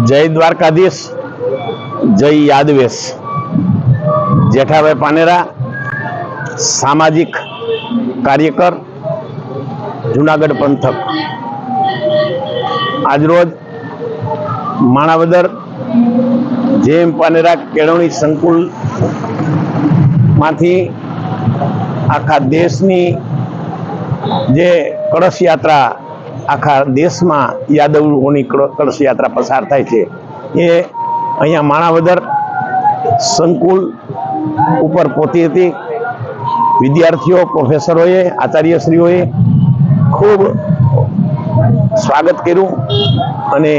जय द्वारकाधीश, जय यादवेश। जेठाभाई पानेरा सामाजिक कार्यकर, जूनागढ़ पंथक। आज रोज माणावदर जेएम पानेरा केळवणी संकुल मांथी आखा देशनी जे कलश यात्रा आखा देश में यादवोनी कलश यात्रा पसार थाय छे ए अहींया माणावदर संकुल उपर पहोंची हती। विद्यार्थीओ, प्रोफेसरोए, आचार्यश्रीओए खूब स्वागत कर्युं अने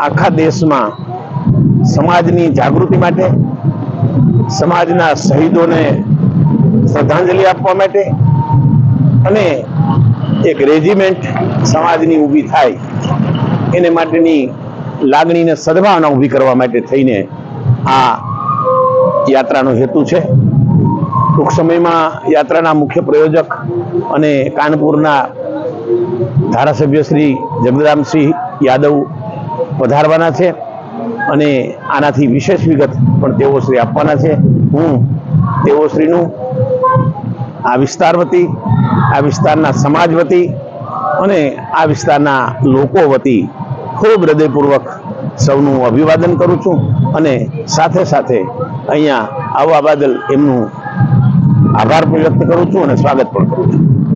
आखा देश में समाजनी जागृति माटे, समाजना शहीदोने श्रद्धांजलि आपवा माटे अने एक रेजिमेंट समाजनी ऊभी थाय एने माटेनी लागणीने सद्भावना ऊभी करवा माटे थईने आ यात्रानो हेतु छे। टूंक समयमां यात्राना मुख्य प्रयोजक अने कानपुरना धारासभ्य श्री जगदामसिंह यादव पधारवाना छे अने आनाथी विशेष विगत पण तेओ श्री आपवाना छे। हूँ तेओ श्रीनुं आ विस्तार वती, आ विस्तारना समाज वती अने आ विस्तारना लोको वती खूब हृदयपूर्वक सौનું अभिवादन करूं छूं अने साथे साथे अहींया आववा बदल एमनुं आभार व्यक्त करूं छूं अने स्वागत पण करूं छूं।